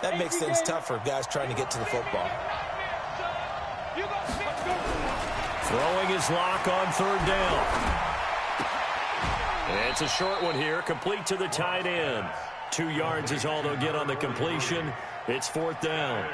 That makes things tough for guys trying to get to the football. Throwing his lock on third down. It's a short one here, complete to the tight end. 2 yards is all they'll get on the completion. It's fourth down.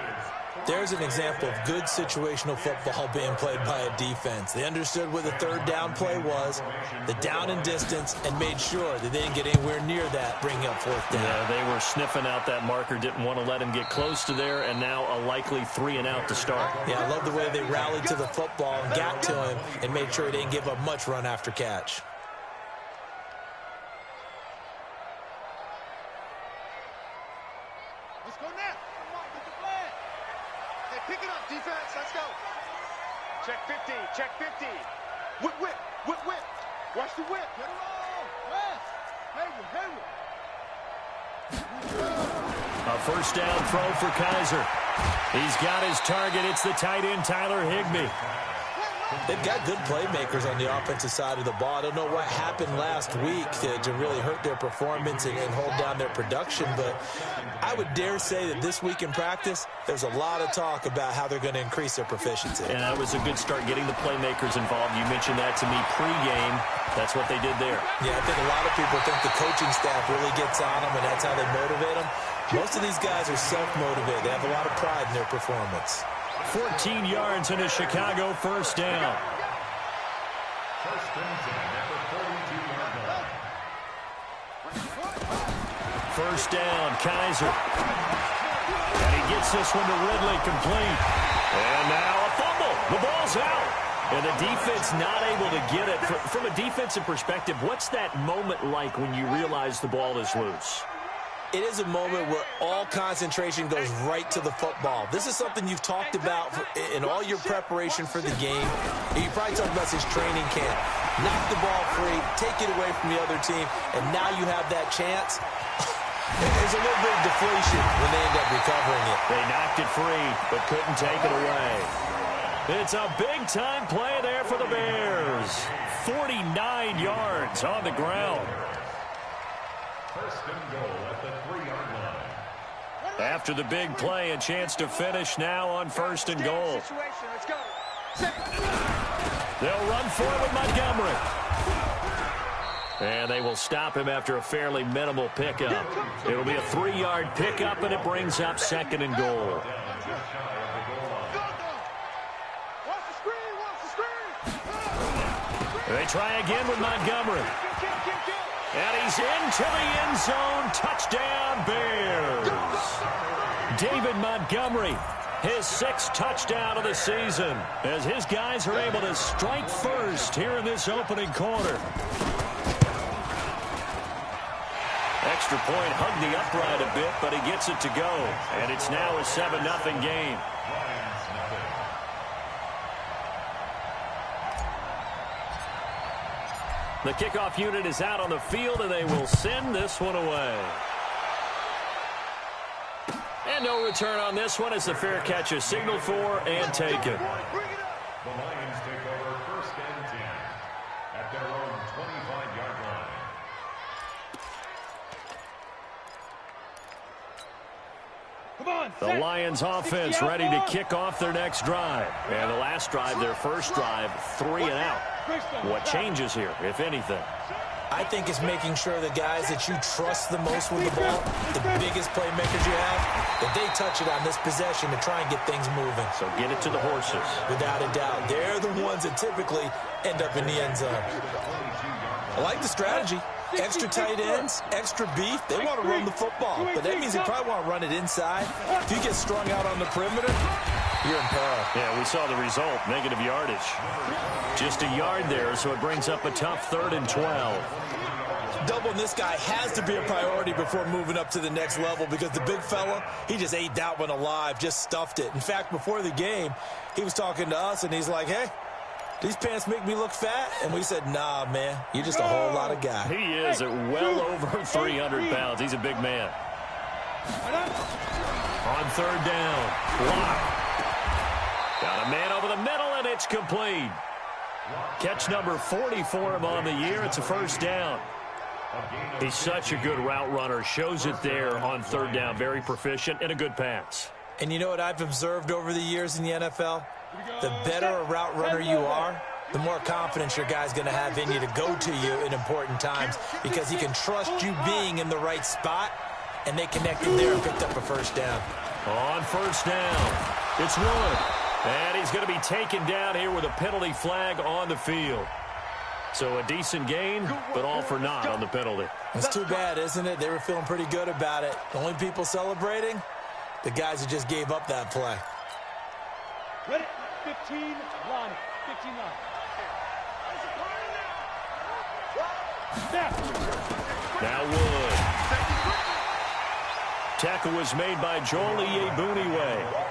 There's an example of good situational football being played by a defense. They understood where the third down play was, the down and distance, and made sure that they didn't get anywhere near that, bringing up fourth down. Yeah, they were sniffing out that marker, didn't want to let him get close to there, and now a likely 3 and out to start. Yeah, I love the way they rallied to the football and got to him and made sure he didn't give up much run after catch. Let's go now. Come on, get the flag. Hey, pick it up, defense. Let's go. Check 50. Check 50. Whip, whip, whip, whip. Watch the whip. Get it on. West. Hayward. A first down throw for Kaiser. He's got his target. It's the tight end, Tyler Higbee. They've got good playmakers on the offensive side of the ball. I don't know what happened last week to really hurt their performance and hold down their production, but I would dare say that this week in practice, there's a lot of talk about how they're going to increase their proficiency. And that was a good start getting the playmakers involved. You mentioned that to me pregame. That's what they did there. Yeah, I think a lot of people think the coaching staff really gets on them, and that's how they motivate them. Most of these guys are self-motivated. They have a lot of pride in their performance. 14 yards and a Chicago first down. First and 10 at the 42-yard line. First down, Kaiser. And he gets this one to Ridley, complete. And now a fumble. The ball's out. And the defense not able to get it. From a defensive perspective, what's that moment like when you realize the ball is loose? It is a moment where all concentration goes right to the football. This is something you've talked about in all your preparation for the game. You probably talked about this training camp. Knock the ball free, take it away from the other team, and now you have that chance. There's a little bit of deflation when they end up recovering it. They knocked it free, but couldn't take it away. It's a big-time play there for the Bears. 49 yards on the ground. First and goal at the 3-yard line. After the big play, a chance to finish now on first and goal. Let's go. They'll run for it with Montgomery. And they will stop him after a fairly minimal pickup. It'll be a 3-yard pickup, and it brings up second and goal. They try again with Montgomery. And he's into the end zone. Touchdown, Bears. David Montgomery, his 6th touchdown of the season, as his guys are able to strike first here in this opening quarter. Extra point hugged the upright a bit, but he gets it to go. And it's now a 7-0 game. The kickoff unit is out on the field, and they will send this one away. And no return on this one as the fair catch is signaled for and taken. The Lions take over first and 10 at their own 25-yard line. The Lions offense ready to kick off their next drive. And the last drive, their first drive, 3 and out. What changes here, if anything? I think it's making sure the guys that you trust the most with the ball, the biggest playmakers you have, that they touch it on this possession to try and get things moving. So get it to the horses. Without a doubt. They're the ones that typically end up in the end zone. I like the strategy. Extra tight ends, extra beef. They want to run the football, but that means they probably want to run it inside. If you get strung out on the perimeter, you're in peril. Yeah, we saw the result, negative yardage. Just a yard there, so it brings up a tough 3rd and 12. Doubling this guy has to be a priority before moving up to the next level because the big fella, he just ate that one alive, just stuffed it. In fact, before the game, he was talking to us, and he's like, hey, these pants make me look fat? And we said, nah, man, you're just a whole lot of guy. He is at well over 300 pounds. He's a big man. On 3rd down, block. Got a man over the middle, and it's complete. Catch number 40 for him on the year. It's a first down. He's such a good route runner. Shows it there on third down. Very proficient and a good pass. And you know what I've observed over the years in the NFL? The better a route runner you are, the more confidence your guy's going to have in you to go to you in important times because he can trust you being in the right spot, and they connected there and picked up a first down. On first down, it's Wood. And he's going to be taken down here with a penalty flag on the field. So a decent gain, but all for naught on the penalty. It's too bad, isn't it? They were feeling pretty good about it. The only people celebrating, the guys who just gave up that play. Ready? 15 line. 15 line. Now Wood. Tackle was made by Joel Iyiegbuniwe.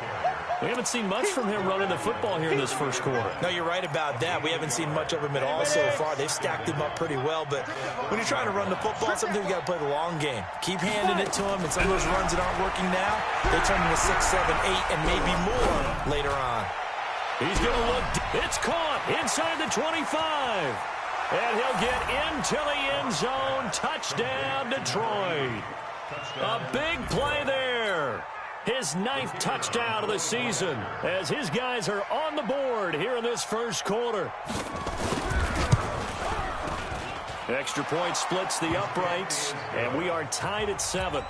We haven't seen much from him running the football here in this first quarter. No, you're right about that. We haven't seen much of him at all so far. They've stacked him up pretty well, but when you're trying to run the football, sometimes you got to play the long game. Keep handing it to him, and some of those runs that aren't working now, they turn into 6, 7, 8, and maybe more later on. He's going to look. It's caught inside the 25. And he'll get into the end zone. Touchdown, Detroit. A big play there. His 9th touchdown of the season as his guys are on the board here in this first quarter. Extra point splits the uprights, and we are tied at 7.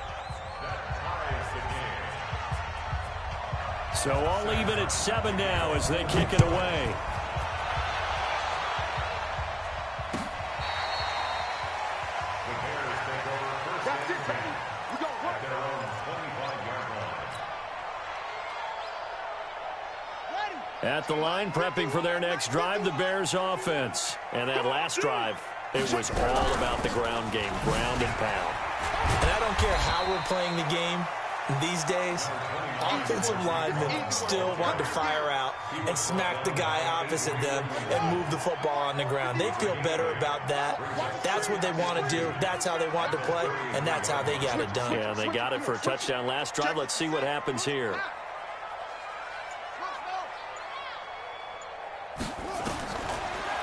So all even at 7 now as they kick it away. At the line, prepping for their next drive, the Bears offense. And that last drive, it was all about the ground game, ground and pound. And I don't care how we're playing the game these days, offensive linemen still want to fire out and smack the guy opposite them and move the football on the ground. They feel better about that. That's what they want to do. That's how they want to play, and that's how they got it done. Yeah, they got it for a touchdown last drive. Let's see what happens here.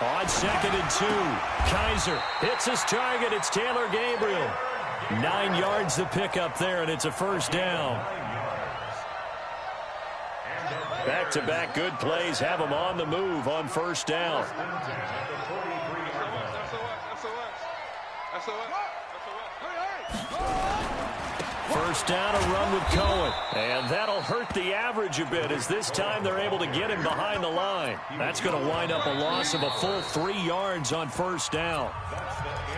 On 2nd and 2, Kaiser hits his target. It's Taylor Gabriel. 9 yards to pick up there, and it's a first down. Back-to-back good plays have them on the move on first down. First down, a run with Cohen. And that'll hurt the average a bit as this time they're able to get him behind the line. That's going to wind up a loss of a full 3 yards on first down.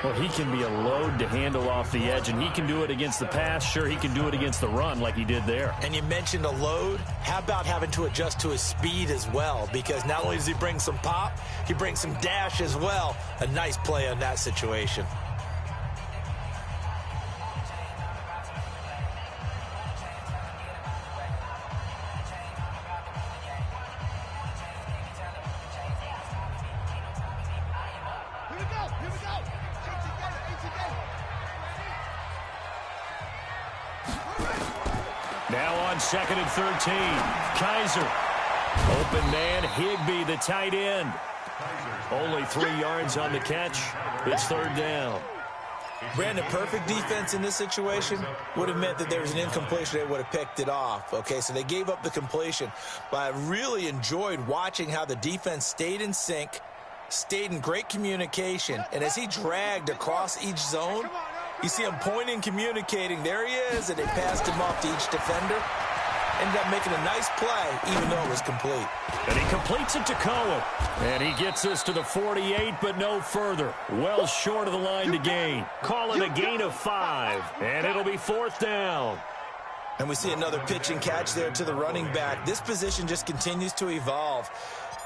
Well, he can be a load to handle off the edge, and he can do it against the pass. Sure, he can do it against the run like he did there. And you mentioned a load. How about having to adjust to his speed as well? Because not only does he bring some pop, he brings some dash as well. A nice play on that situation. Now on 2nd and 13, Kaiser. Open man, Higbee, the tight end. Only 3 yards on the catch. It's third down. Brandon, perfect defense in this situation would have meant that there was an incompletion. They would have picked it off. Okay, so they gave up the completion. But I really enjoyed watching how the defense stayed in sync, stayed in great communication, and as he dragged across each zone, you see him pointing, communicating. There he is, and they passed him off to each defender. Ended up making a nice play, even though it was complete. And he completes it to Cohen. And he gets us to the 48, but no further. Well short of the line to gain. Call it a gain of 5, and it'll be fourth down. And we see another pitch and catch there to the running back. This position just continues to evolve.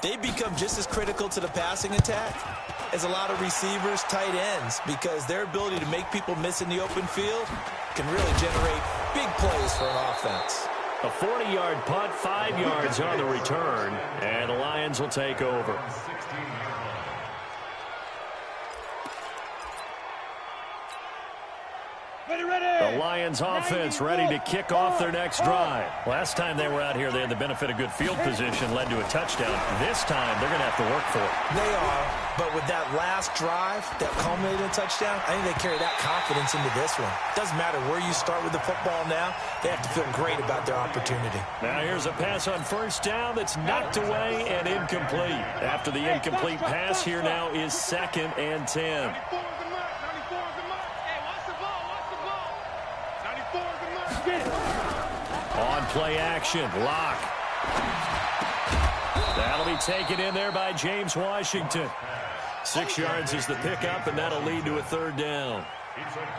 They become just as critical to the passing attack as a lot of receivers, tight ends, because their ability to make people miss in the open field can really generate big plays for an offense. A 40-yard punt, 5 yards on the return, and the Lions will take over. Ready. The Lions offense ready to kick off their next drive. Last time they were out here, they had the benefit of good field position, led to a touchdown. This time, they're going to have to work for it. They are, but with that last drive that culminated in a touchdown, I think they carry that confidence into this one. Doesn't matter where you start with the football now, they have to feel great about their opportunity. Now here's a pass on first down that's knocked away and incomplete. After the incomplete pass, here now is 2nd and 10. On play action, Locke. That'll be taken in there by James Washington. 6 yards is the pickup, and that'll lead to a 3rd down.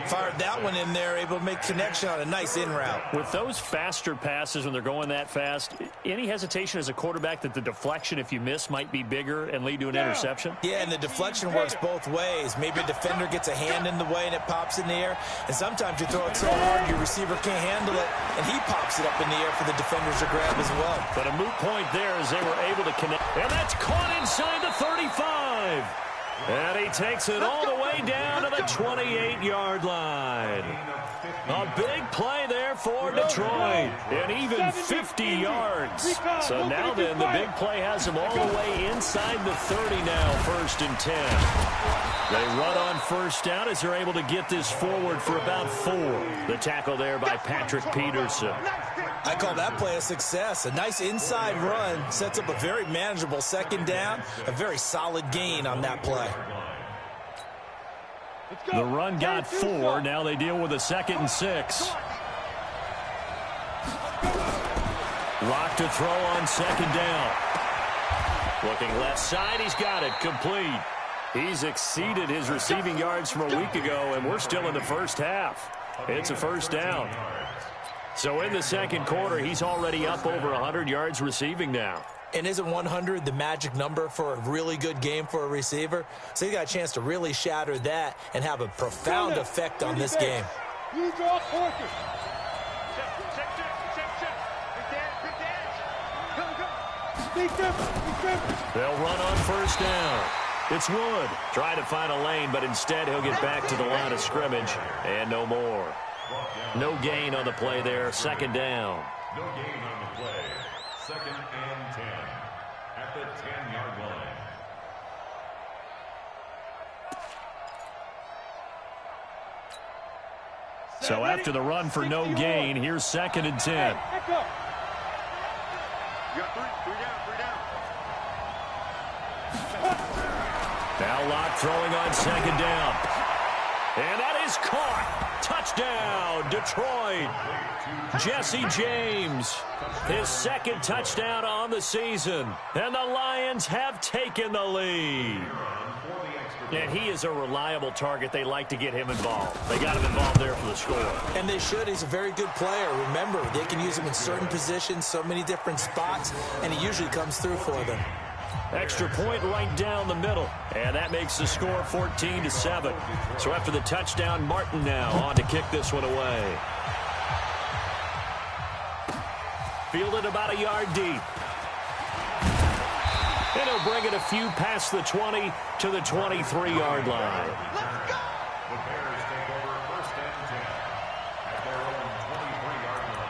Fired that one in there, able to make connection on a nice in route. With those faster passes when they're going that fast, any hesitation as a quarterback that the deflection, if you miss, might be bigger and lead to an interception? Yeah, and the deflection works both ways. Maybe a defender gets a hand in the way and it pops in the air, and sometimes you throw it so hard your receiver can't handle it, and he pops it up in the air for the defenders to grab as well. But a moot point there as they were able to connect. And that's caught inside the 35. And he takes it all the way down to the 28-yard line. A big play there for Detroit. And even 50 yards. So now then, the big play has them all the way inside the 30 now, 1st and 10. They run on first down as they're able to get this forward for about 4. The tackle there by Patrick Peterson. I call that play a success. A nice inside run sets up a very manageable 2nd down. A very solid gain on that play. The run got 4. Now they deal with a 2nd and 6. Lock to throw on 2nd down. Looking left side, he's got it. Complete. He's exceeded his receiving yards from a week ago, and we're still in the first half. It's a 1st down. So in the 2nd quarter, he's already up over 100 yards receiving now. And isn't 100 the magic number for a really good game for a receiver? So he got a chance to really shatter that and have a profound effect on this game. They'll run on first down. It's Wood. Trying to find a lane, but instead he'll get back to the line of scrimmage. And no more. No gain on the play there. 2nd down. No gain on the play. 2nd and 10 at the 10-yard line. So after the run for no gain, here's 2nd and 10. You got 3 down. Now Locke throwing on 2nd down. And that is caught. Touchdown, Detroit. Jesse James, his 2nd touchdown on the season. And the Lions have taken the lead. And he is a reliable target. They like to get him involved. They got him involved there for the score. And they should. He's a very good player. Remember, they can use him in certain positions, so many different spots, and he usually comes through for them. Extra point right down the middle. And that makes the score 14-7. So after the touchdown, Martin now on to kick this one away. Fielded about a yard deep. And he'll bring it a few past the 20 to the 23-yard line. The Bears take over 1st and 10 at their own 23-yard line.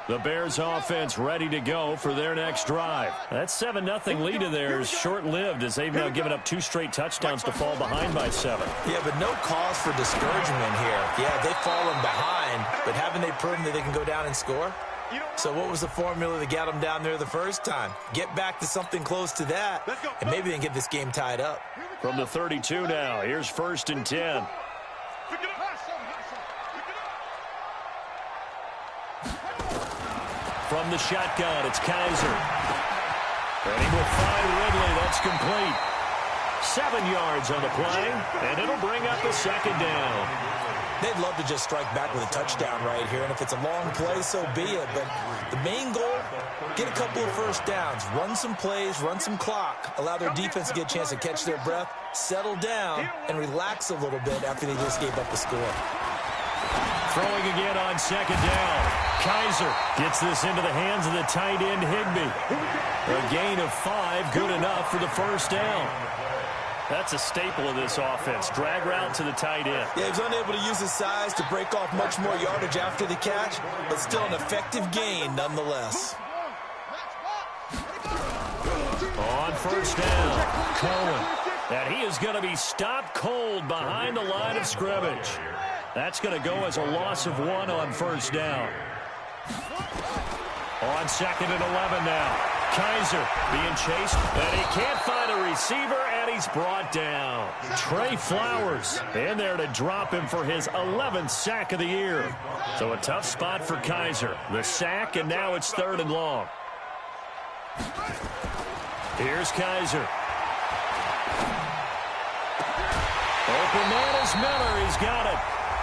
The Bears offense ready to go for their next drive. That 7-0 lead of theirs short-lived as they've now given up 2 straight touchdowns to fall behind by 7. Yeah, but no cause for discouragement here. Yeah, they've fallen behind, but haven't they proven that they can go down and score? So what was the formula that got them down there the first time? Get back to something close to that, and maybe they can get this game tied up. From the 32 now, here's 1st and 10. From the shotgun, it's Kaiser. And he will find Ridley. That's complete. 7 yards on the play, and it'll bring up a 2nd down. They'd love to just strike back with a touchdown right here, and if it's a long play, so be it. But the main goal, get a couple of first downs, run some plays, run some clock, allow their defense to get a chance to catch their breath, settle down, and relax a little bit after they just gave up the score. Throwing again on 2nd down. Kaiser gets this into the hands of the tight end, Higbee. A gain of 5, good enough for the first down. That's a staple of this offense. Drag route to the tight end. Yeah, he was unable to use his size to break off much more yardage after the catch, but still an effective gain nonetheless. On first down, Cohen. And he is going to be stopped cold behind the line of scrimmage. That's going to go as a loss of 1 on first down. On 2nd and 11 now. Kaiser being chased, and he can't find a receiver, and he's brought down. Trey Flowers in there to drop him for his 11th sack of the year. So a tough spot for Kaiser. The sack, and now it's 3rd and long. Here's Kaiser. Open man is Miller. He's got it.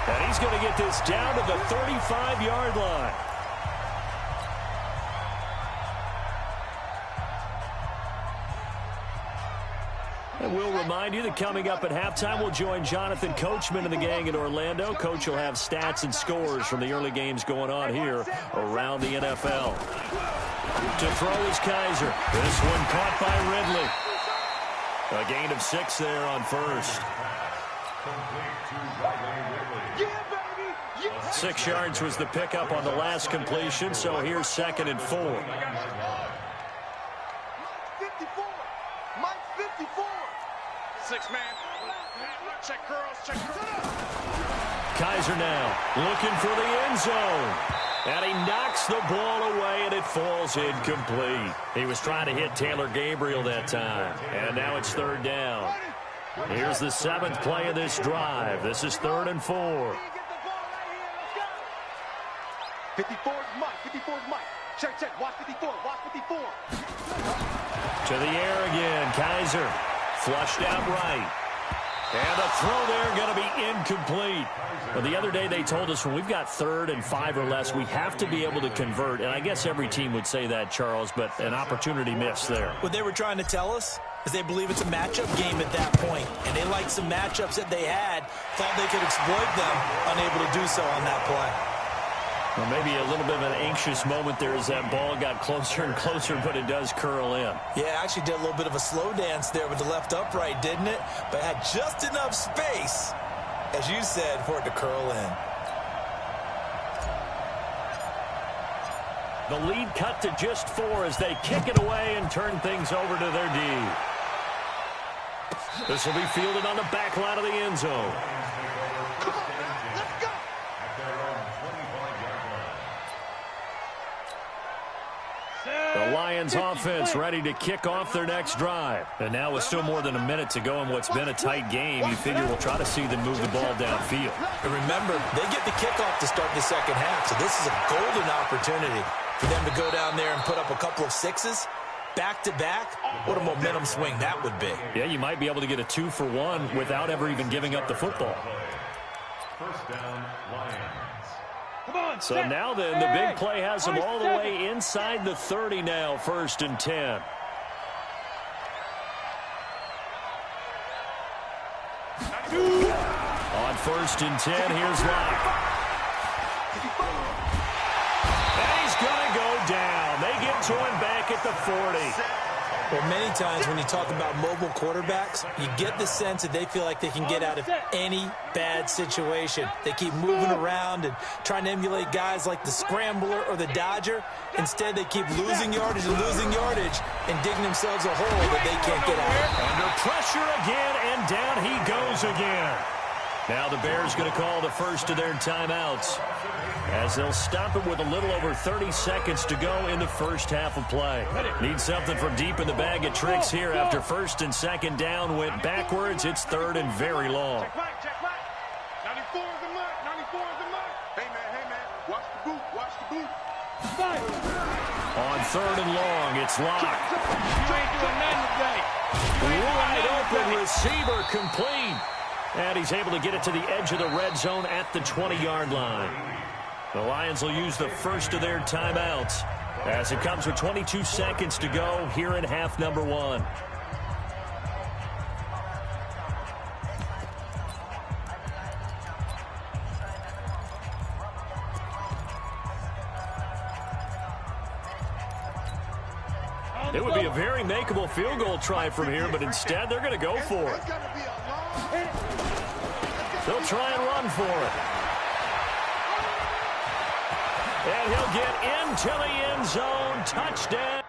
And he's going to get this down to the 35-yard line. And we'll remind you that coming up at halftime, we'll join Jonathan Coachman and the gang in Orlando. Coach will have stats and scores from the early games going on here around the NFL. To throw is Kaiser. This one caught by Ridley. A gain of 6 there on first. 6 yards was the pickup on the last completion, so here's 2nd and 4. Mike 54. 6-man. Check girls, check girls. Kaiser now looking for the end zone. And he knocks the ball away, and it falls incomplete. He was trying to hit Taylor Gabriel that time. And now it's 3rd down. Here's the 7th play of this drive. This is 3rd and 4. 54 is Mike. 54 is Mike. Check, check. Watch 54. Watch 54. To the air again. Kaiser flushed out right. And a throw there going to be incomplete. Well, the other day they told us when we've got 3rd and 5 or less, we have to be able to convert. And I guess every team would say that, Charles, but an opportunity missed there. What they were trying to tell us is they believe it's a matchup game at that point. And they liked some matchups that they had, thought they could exploit them, unable to do so on that play. Well, maybe a little bit of an anxious moment there as that ball got closer and closer, but it does curl in. Yeah, actually did a little bit of a slow dance there with the left upright, didn't it? But had just enough space, as you said, for it to curl in. The lead cut to just 4 as they kick it away and turn things over to their D. This will be fielded on the back line of the end zone. The Lions offense ready to kick off their next drive. And now with still more than a minute to go in what's been a tight game, you figure we'll try to see them move the ball downfield. And remember, they get the kickoff to start the second half, so this is a golden opportunity for them to go down there and put up a couple of 6s back-to-back. What a momentum swing that would be. Yeah, you might be able to get a 2-for-1 without ever even giving up the football. First down, Lions. So now then, the big play has them all the way inside the 30 now, 1st and 10. On 1st and 10, here's Locke. And he's going to go down. They get to him back at the 40. Well, many times when you talk about mobile quarterbacks, you get the sense that they feel like they can get out of any bad situation. They keep moving around and trying to emulate guys like the Scrambler or the Dodger. Instead, they keep losing yardage and digging themselves a hole that they can't get out of. Under pressure again, and down he goes again. Now the Bears going to call the first of their timeouts as they'll stop it with a little over 30 seconds to go in the first half of play. Need something from deep in the bag of tricks here after 1st and 2nd down went backwards. It's 3rd and very long. Check right. 94 is the mark. 94 is the mark. Hey, man. Watch the boot. Watch the boot. On 3rd and long, it's Locke. You ain't doing nothing today. Wide open receiver complete. And he's able to get it to the edge of the red zone at the 20-yard line. The Lions will use the first of their timeouts as it comes with 22 seconds to go here in half number 1. It would be a very makeable field goal try from here, but instead they're going to go for it. They'll try and run for it. And he'll get into the end zone. Touchdown.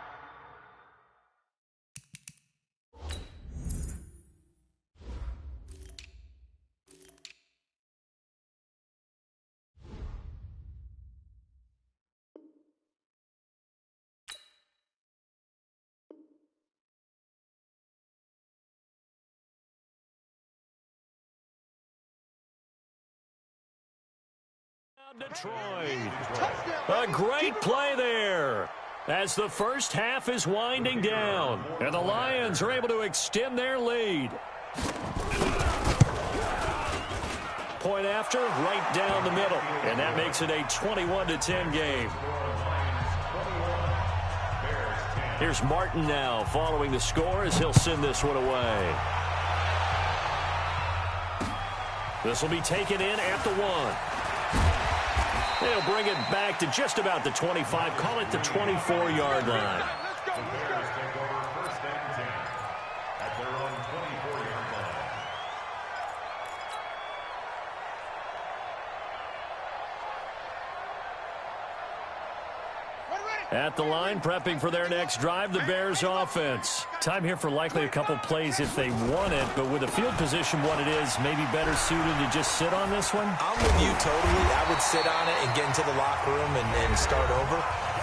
Detroit. A great play there as the first half is winding down, and the Lions are able to extend their lead. Point after, right down the middle, and that makes it a 21-10 game. Here's Martin now following the score as he'll send this one away. This will be taken in at the 1. They'll bring it back to just about the 25. Call it the 24-yard line. Bears take over first and 10 at their own 24-yard line. At the line, prepping for their next drive, the Bears offense. Time here for likely a couple plays if they want it, but with the field position what it is, maybe better suited to just sit on this one? I'm with you totally. I would sit on it and get into the locker room and start over.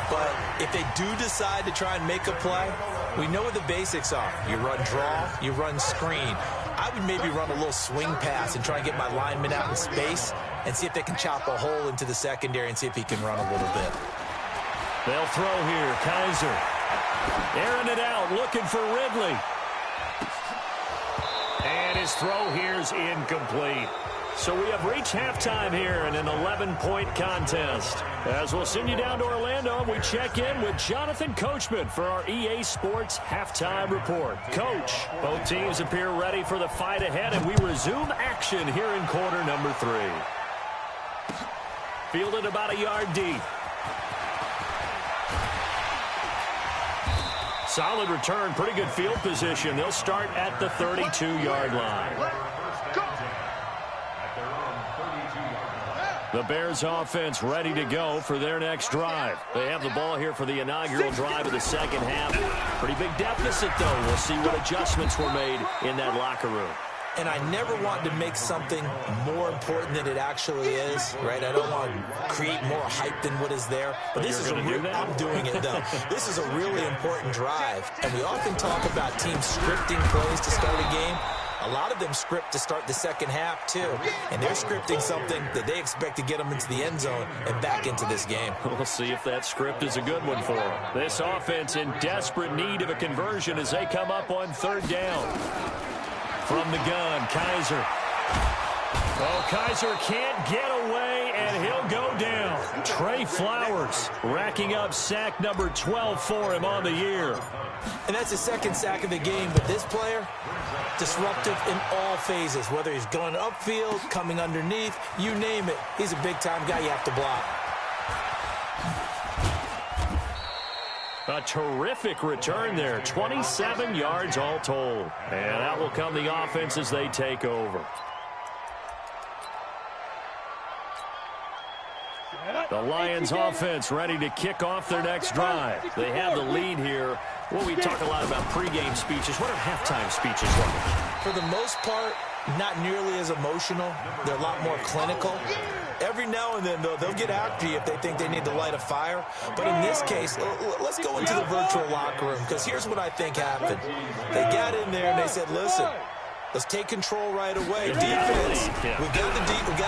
But if they do decide to try and make a play, we know what the basics are. You run draw, you run screen. I would maybe run a little swing pass and try and get my lineman out in space and see if they can chop a hole into the secondary and see if he can run a little bit. They'll throw here. Kaiser airing it out, looking for Ridley. And his throw here's incomplete. So we have reached halftime here in an 11-point contest. As we'll send you down to Orlando, we check in with Jonathan Coachman for our EA Sports Halftime Report. Coach, both teams appear ready for the fight ahead, and we resume action here in quarter number 3. Fielded about a yard deep. Solid return, pretty good field position. They'll start at the 32-yard line. The Bears offense ready to go for their next drive. They have the ball here for the inaugural drive of the second half. Pretty big deficit, though. We'll see what adjustments were made in that locker room. And I never want to make something more important than it actually is, right? I don't want to create more hype than what is there. But this is a real, I'm doing it, though. This is a really important drive. And we often talk about teams scripting plays to start a game. A lot of them script to start the second half, too. And they're scripting something that they expect to get them into the end zone and back into this game. We'll see if that script is a good one for them. This offense in desperate need of a conversion as they come up on third down. From the gun, Kaiser. Oh, Kaiser can't get away, and he'll go down. Trey Flowers racking up sack number 12 for him on the year. And that's his second sack of the game, but this player, disruptive in all phases, whether he's going upfield, coming underneath, you name it. He's a big-time guy you have to block. A terrific return there, 27 yards all told. And out will come the offense as they take over. The Lions offense ready to kick off their next drive. They have the lead here. Well, we talk a lot about pregame speeches. What are halftime speeches like? For the most part, not nearly as emotional. They're a lot more clinical. Every now and then, though, they'll get after you if they think they need to light a fire. But in this case, let's go into the virtual locker room, because here's what I think happened. They got in there and they said, listen, let's take control right away. Defense, we got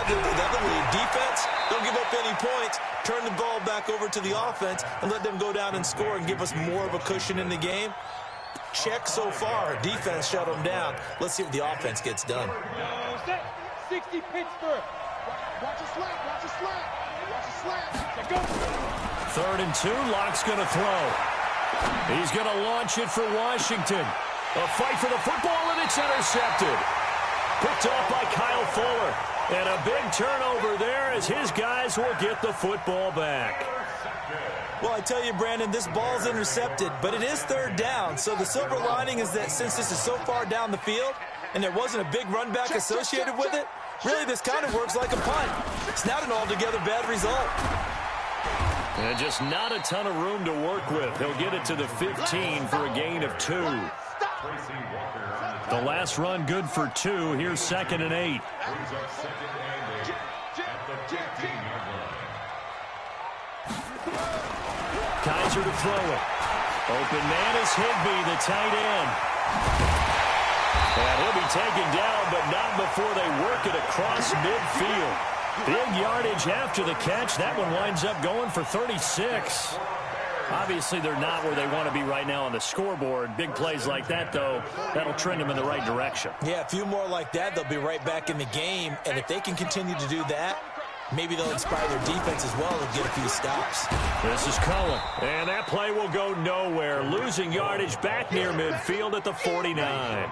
the lead. Defense, don't give up any points. Turn the ball back over to the offense and let them go down and score and give us more of a cushion in the game. Check so far. Defense shut them down. Let's see what the offense gets done. 60 Pittsburgh. Watch a slant. Watch a slant. Watch a slant. Go. 3rd and 2. Locke's going to throw. He's going to launch it for Washington. A fight for the football, and it's intercepted. Picked off by Kyle Fuller. And a big turnover there as his guys will get the football back. Well, I tell you, Brandon, this ball's intercepted, but it is third down. So the silver lining is that since this is so far down the field and there wasn't a big run back associated with it, really this kind of works like a punt. It's not an altogether bad result. And just not a ton of room to work with. He'll get it to the 15 for a gain of 2. The last run good for 2. Here's 2nd and 8. Kaiser to throw it. Open man is Higbee, the tight end. And he'll be taken down, but not before they work it across midfield. Big yardage after the catch. That one winds up going for 36. Obviously, they're not where they want to be right now on the scoreboard. Big plays like that, though, that'll trend them in the right direction. Yeah, a few more like that, they'll be right back in the game. And if they can continue to do that, maybe they'll inspire their defense as well and get a few stops. This is Cullen. And that play will go nowhere. Losing yardage back near midfield at the 49.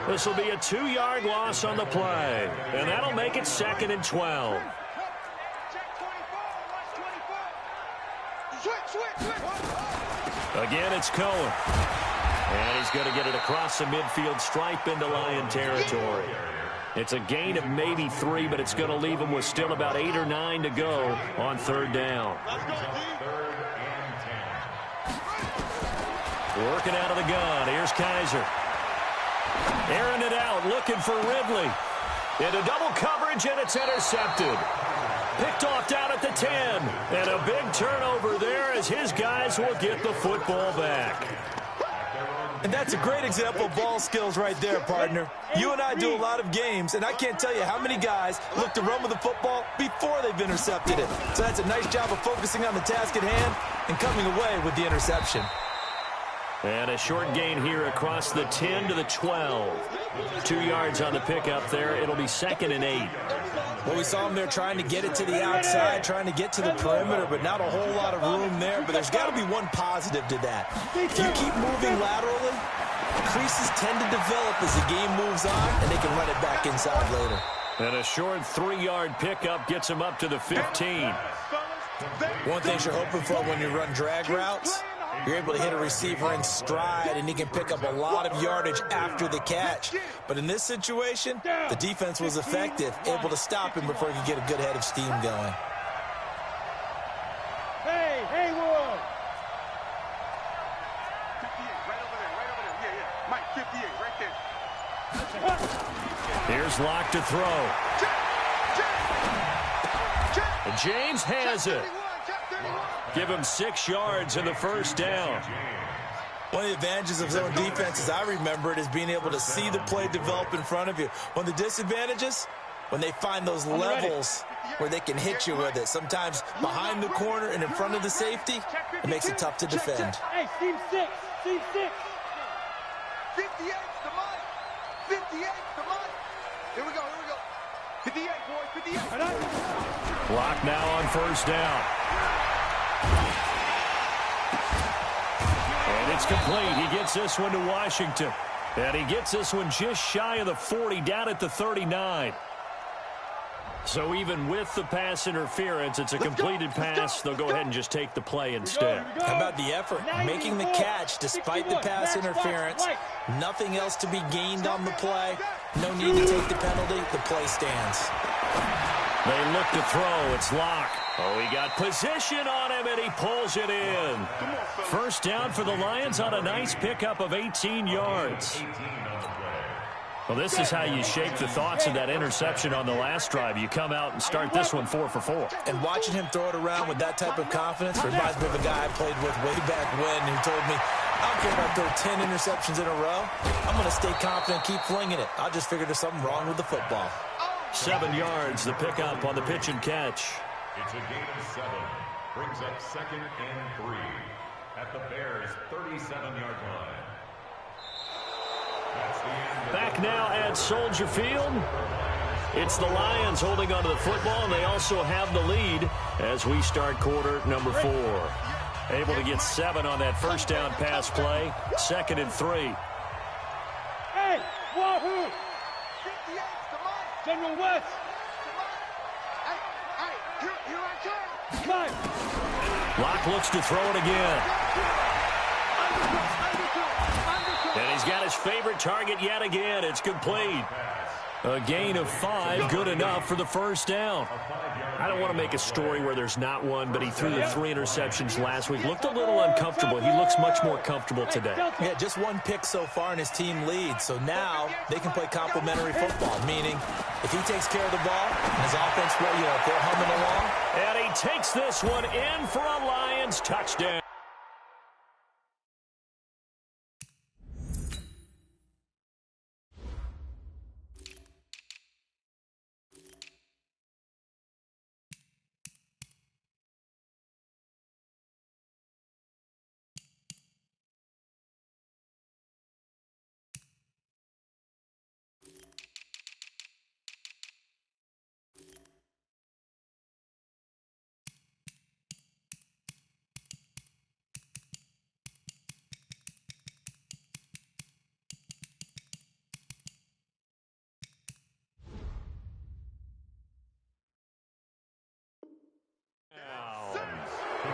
This will be a 2-yard loss on the play. And that'll make it 2nd and 12. Again, it's Cullen. And he's going to get it across the midfield stripe into Lion territory. It's a gain of maybe 3, but it's going to leave him with still about 8 or 9 to go on 3rd down. Working out of the gun. Here's Kaiser. Airing it out, looking for Ridley. Into double coverage, and it's intercepted. Picked off down at the 10. And a big turnover there as his guys will get the football back. And that's a great example of ball skills right there, partner. You and I do a lot of games, and I can't tell you how many guys look to run with the football before they've intercepted it. So that's a nice job of focusing on the task at hand and coming away with the interception. And a short gain here across the 10 to the 12. 2 yards on the pickup there. It'll be 2nd and 8. Well, we saw him there trying to get it to the outside, trying to get to the perimeter, but not a whole lot of room there. But there's got to be one positive to that. If you keep moving laterally, creases tend to develop as the game moves on, and they can run it back inside later. And a short 3-yard pickup gets him up to the 15. One thing you're hoping for when you run drag routes, you're able to hit a receiver in stride, and he can pick up a lot of yardage after the catch. But in this situation, the defense was effective, able to stop him before he could get a good head of steam going. Hey, Will. 58, right over there. Yeah. Mike, 58, right there. Here's Locke to throw. And James has it. Give him 6 yards in the 1st down. One of the advantages of zone defense, as I remember it, is being able to see the play develop in front of you. One of the disadvantages, when they find those levels where they can hit you with it. Sometimes behind the corner and in front of the safety, it makes it tough to defend. Hey, team 6. 58's the money. 58's the money. Here we go. 58, boys, 58. Block now on 1st down. And it's complete. He gets this one to Washington. And he gets this one just shy of the 40, down at the 39. So even with the pass interference, it's a completed pass. They'll go ahead and just take the play instead. How about the effort? Making the catch despite the pass interference. Nothing else to be gained on the play. No need to take the penalty. The play stands. They look to throw. It's Locke. Oh, he got position on him, and he pulls it in. 1st down for the Lions on a nice pickup of 18 yards. Well, this is how you shape the thoughts of that interception on the last drive. You come out and start this one 4 for 4. And watching him throw it around with that type of confidence reminds me of a guy I played with way back when who told me, I don't care if I throw 10 interceptions in a row. I'm going to stay confident, keep flinging it. I just figured there's something wrong with the football. 7 yards, the pickup on the pitch and catch. It's a gain of 7. Brings up 2nd and 3 at the Bears' 37-yard line. That's the end. Back now at Soldier Field. It's the Lions holding onto the football, and they also have the lead as we start quarter number 4. Able to get 7 on that 1st down pass play. 2nd and 3. Hey, Wahoo! General West. Hey, Here I come. Locke looks to throw it again. And he's got his favorite target yet again. It's complete. A gain of 5, good enough for the first down. I don't want to make a story where there's not one, but he threw the 3 interceptions last week. Looked a little uncomfortable. He looks much more comfortable today. Yeah, just 1 pick so far and his team leads. So now they can play complementary football, meaning if he takes care of the ball and his offense, well, if they're humming along. And he takes this one in for a Lions touchdown.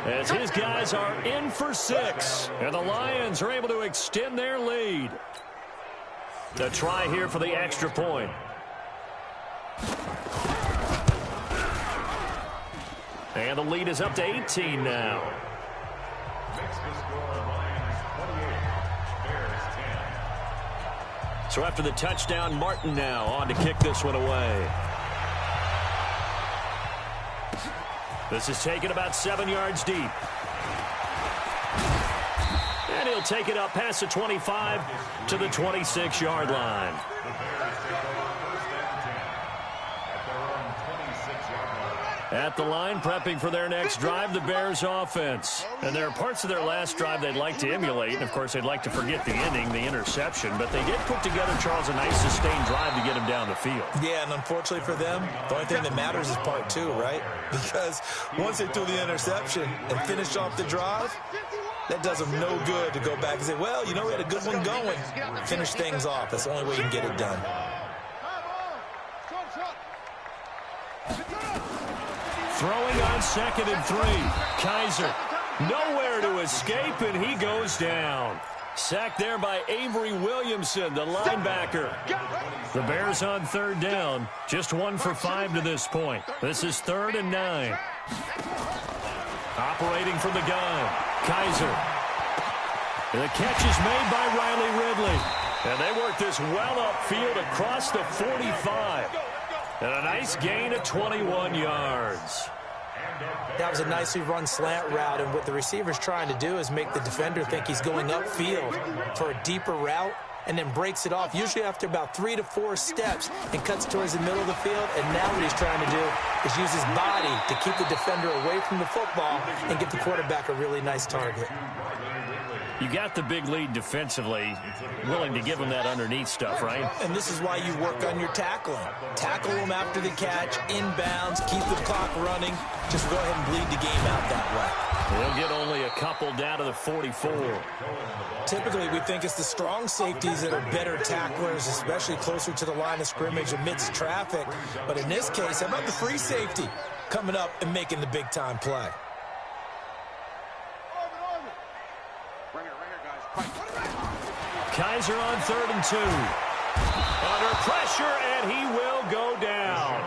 As his guys are in for 6, and the Lions are able to extend their lead. The try here for the extra point. And the lead is up to 18 now. Makes the score Lions 28, Bears 10. So after the touchdown, Martin now on to kick this one away. This is taken about 7 yards deep. And he'll take it up past the 25 to the 26-yard line. The Bears take over first and 10 at their own 26-yard line. At the line, prepping for their next drive, the Bears offense. And there are parts of their last drive they'd like to emulate. And, of course, they'd like to forget the ending, the interception. But they did put together, Charles, a nice sustained drive to get him down the field. Yeah, and unfortunately for them, the only thing that matters is part 2, right? Because once they threw the interception and finished off the drive, that does them no good to go back and say, well, we had a good one going. Finish things off. That's the only way you can get it done. Throwing on 2nd and 3. Kaiser nowhere to escape, and he goes down. Sacked there by Avery Williamson, the linebacker. The Bears on 3rd down. Just 1 for 5 to this point. This is 3rd and 9. Operating from the gun, Kaiser. The catch is made by Riley Ridley. And they work this well upfield across the 45. And a nice gain of 21 yards. That was a nicely run slant route, and what the receiver's trying to do is make the defender think he's going upfield for a deeper route, and then breaks it off, usually after about 3 to 4 steps, and cuts towards the middle of the field. And now what he's trying to do is use his body to keep the defender away from the football and give the quarterback a really nice target. You got the big lead defensively, willing to give him that underneath stuff, right? And this is why you work on your tackling. Tackle them after the catch, inbounds, keep the clock running. Just go ahead and bleed the game out that way. They'll get only a couple down to the 44. Typically, we think it's the strong safeties that are better tacklers, especially closer to the line of scrimmage amidst traffic. But in this case, how about the free safety coming up and making the big-time play? Kaiser on 3rd and 2. Under pressure, and he will go down.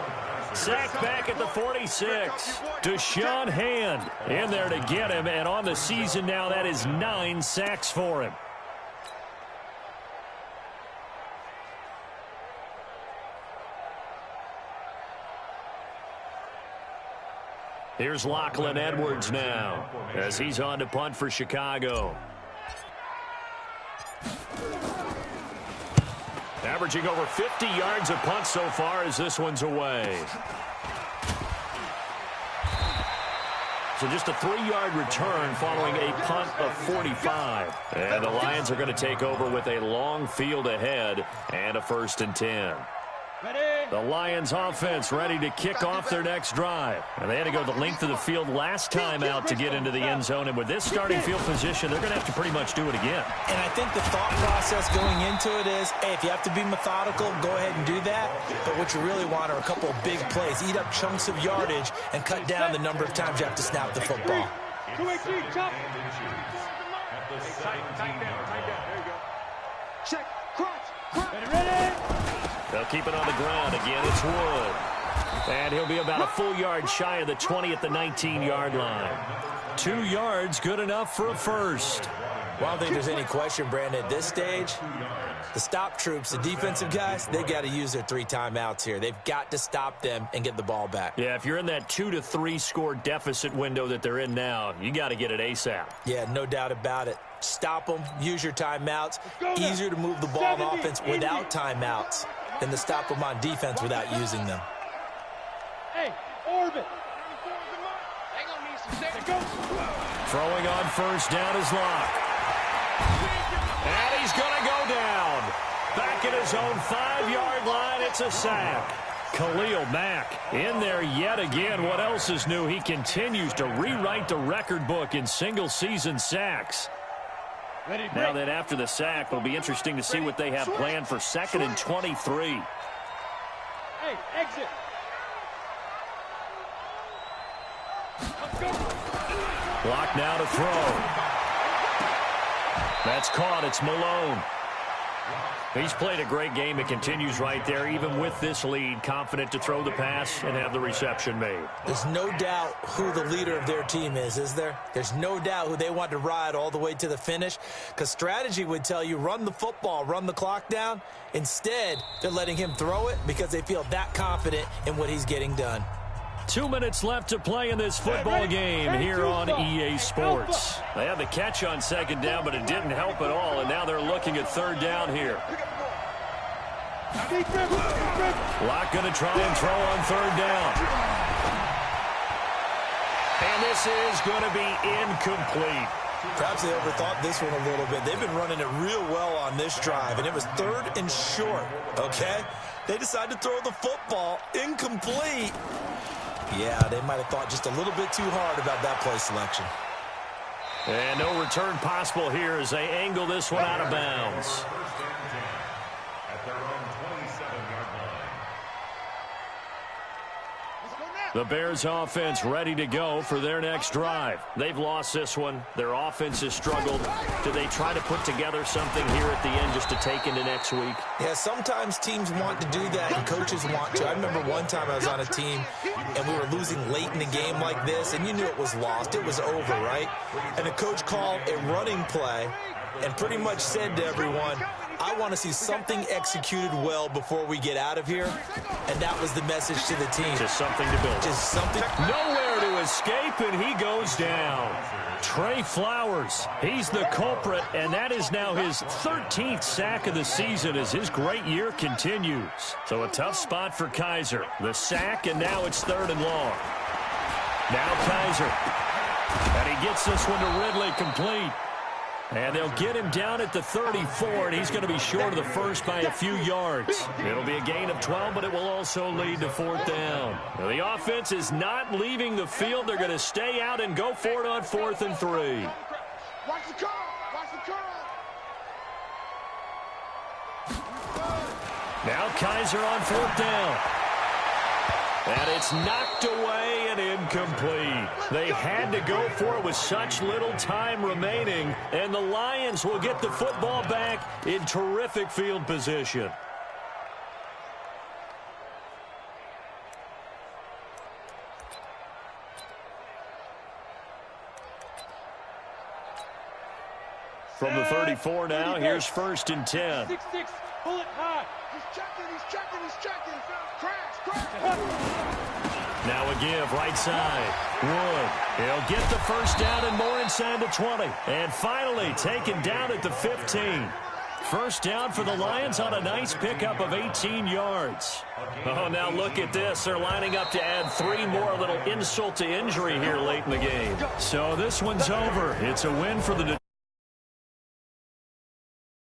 Sacked back at the 46. Deshaun Hand in there to get him, and on the season now, that is 9 sacks for him. Here's Lachlan Edwards now, as he's on to punt for Chicago. Averaging over 50 yards of punt so far as this one's away. So just a 3-yard return following a punt of 45. And the Lions are going to take over with a long field ahead and a 1st and 10. The Lions offense ready to kick off their next drive. And they had to go the length of the field last time out to get into the end zone. And with this starting field position, they're going to have to pretty much do it again. And I think the thought process going into it is, hey, if you have to be methodical, go ahead and do that. But what you really want are a couple of big plays. Eat up chunks of yardage and cut down the number of times you have to snap the football. Check, crunch, ready. They'll keep it on the ground again. It's Wood. And he'll be about a full yard shy of the 20 at the 19-yard line. 2 yards, good enough for a first. Well, I don't think there's any question, Brandon, at this stage, the stop troops, the defensive guys, they've got to use their 3 timeouts here. They've got to stop them and get the ball back. Yeah, if you're in that 2 to 3 score deficit window that they're in now, you got to get it ASAP. Yeah, no doubt about it. Stop them, use your timeouts. Easier to move the ball on offense without timeouts than to stop them on defense without using them. Hey, orbit. Throwing on first down is Locke. And he's going to go down. Back at his own 5-yard line, it's a sack. Khalil Mack in there yet again. What else is new? He continues to rewrite the record book in single-season sacks. Now that after the sack, it'll be interesting to see what they have planned for 2nd and 23. Hey, exit. Block now to throw. That's caught. It's Malone. He's played a great game. It continues right there, even with this lead, confident to throw the pass and have the reception made. There's no doubt who the leader of their team is there? There's no doubt who they want to ride all the way to the finish, because strategy would tell you run the football, run the clock down. Instead, they're letting him throw it because they feel that confident in what he's getting done. 2 minutes left to play in this football game here on EA Sports. They had the catch on 2nd down, but it didn't help at all, and now they're looking at 3rd down here. Locke going to try and throw on 3rd down. And this is going to be incomplete. Perhaps they overthought this one a little bit. They've been running it real well on this drive, and it was 3rd and short, okay? They decided to throw the football incomplete. Yeah, they might have thought just a little bit too hard about that play selection. And no return possible here as they angle this one out of bounds. The Bears offense ready to go for their next drive. They've lost this one. Their offense has struggled. Do they try to put together something here at the end just to take into next week? Yeah, sometimes teams want to do that and coaches want to. I remember one time I was on a team and we were losing late in the game like this, and you knew it was lost. It was over, right? And the coach called a running play and pretty much said to everyone, I want to see something executed well before we get out of here. And that was the message to the team. Just something to build. Just something. Nowhere to escape, and he goes down. Trey Flowers, he's the culprit, and that is now his 13th sack of the season as his great year continues. So a tough spot for Kaiser. The sack, and now it's 3rd and long. Now Kaiser. And he gets this one to Ridley complete. And they'll get him down at the 34, and he's going to be short of the first by a few yards. It'll be a gain of 12, but it will also lead to 4th down. Now, the offense is not leaving the field. They're going to stay out and go for it on 4th and 3. Watch the curl. Watch the curl. Now Kaiser on 4th down. And it's knocked away and incomplete. They had to go for it with such little time remaining, and the Lions will get the football back in terrific field position. From the 34 now, here's 1st and 10. 6-6. Pull it high. He's checking. Crash. Now a give, right side. Wood. He'll get the first down and more inside the 20. And finally taken down at the 15. First down for the Lions on a nice pickup of 18 yards. Oh, now look at this. They're lining up to add 3 more, a little insult to injury here late in the game. So this one's over. It's a win for the